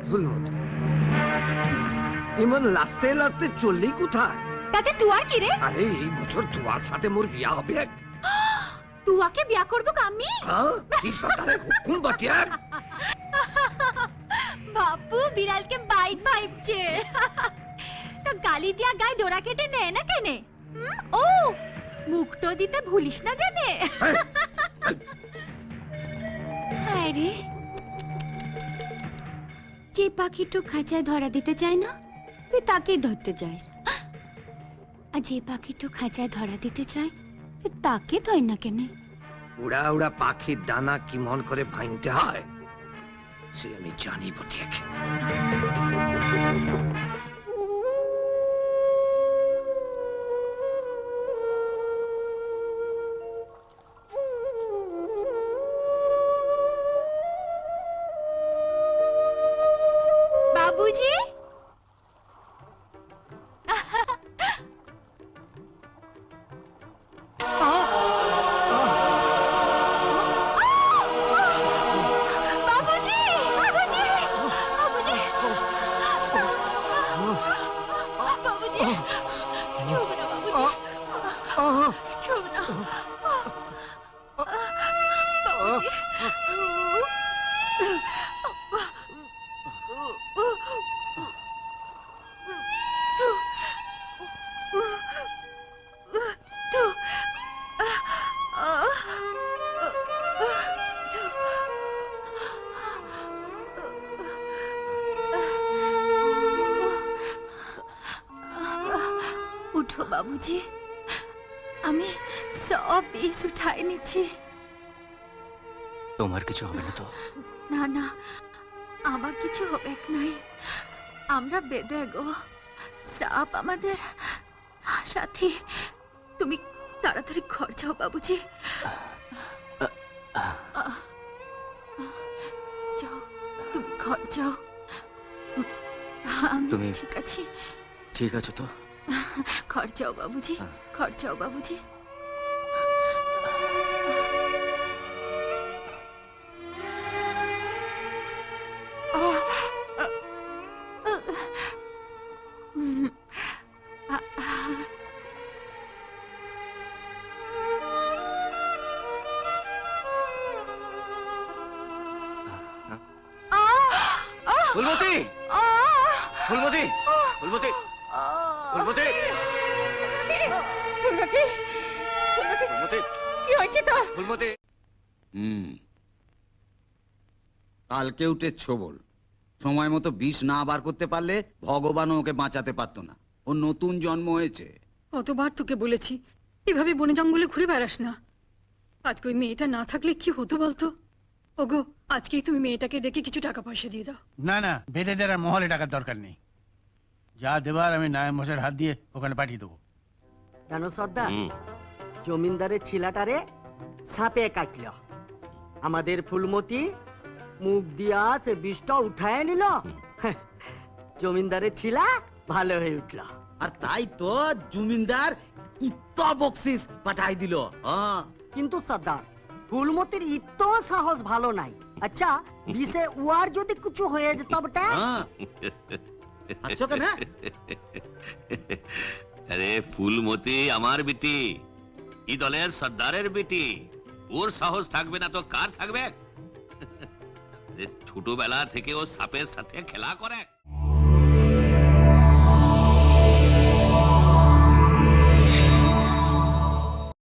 ফুলমতি, ইমান লাস্তে লাস্তে চললি কোথায়? তাতে তুয়ার কি রে? আরে এই বছর তোমার সাথে মোর বিয়া হবে। তুয়াকে বিয়া করবো আমি? হুকুম বাটিয়া বাপু বিড়ালকে বাইট ভাইবছে। তো গালি দিয়া গায়ে ডোরা কেটে নেয় না কেনে? ও মুখটো দিতে ভুলিস না জানে। আরে যে পাখিটো খাঁচায় ধরা দিতে চায় না তুই তাকেই ধরতে চাস, আর যে পাখিটো খাঁচায় ধরা দিতে চায় তুই তাকে ধর না কেনে? উড়া উড়া পাখির ডানা কি মন করে ভাঙতে হয় সে আমি জানি বটে। বাবুজি উঠো বাবুজি, আমি সব বিষ উঠাই নিচ্ছি। তোমার কিছু হবে না তো? না না, আমার কিছু হবে নাই। আমরা বেঁধে গো, সাপ আমাদের সাথী। তুমি তাড়াতাড়ি ঘর যাও বাবুজি। যাও, তুমি ঘর যাও। তুমি ঠিক আছি? ঠিক আছো তো? ঘর যাও বাবুজি, ঘর যাও বাবুজি। ফুলমতি, ফুলমতি, ফুলমতি, ফুলমতি, ফুলমতি, ফুলমতি, কি হয়েছে তো? ফুলমতি। কালকে উঠে ছোবল, সময় মতো বিষ না বার করতে পারলে ভগবানও ওকে বাঁচাতে পারতো না। ও নতুন জন্ম হয়েছে। কতবার তোকে বলেছি এভাবে বনে জঙ্গলে ঘুরে বেড়াস না। আজকে ওই মেয়েটা না থাকলে কি হতো বলতো? ওগো, আজকেই তুমি মেয়েটাকে ডেকে কিছু টাকা পয়সা দিয়ে দাও। না না, বেটেদের আর মহলে টাকার দরকার নেই। যা দেবার আমি নায়েব মশাইয়ের হাত দিয়ে ওখানে পাঠিয়ে দেবো। জানো সর্দার, জমিনদারের ছিলাটারে সাপে কাটল। আমাদের ফুলমতি মুখ দিয়া সে বিষটা উঠায় নিল। জমিনদারের ছিলা ভালো হয়ে উঠল। আর তাই তো জমিনদার ইত্ত বকশিস পাঠাই দিল। কিন্তু সর্দার, ফুলমতির ইত্ত সাহস ভালো নাই। আচ্ছা, বিষে উয়ার যদি কিছু হয়ে যেত বটে? আচ্ছা কেন? আরে ফুলমতি আমার বিটি, এই দলের সর্দারের বিটি, ওর সাহস থাকবে না তো কার থাকবে? ছোটবেলা থেকে ও সাপের সাথে খেলা করে।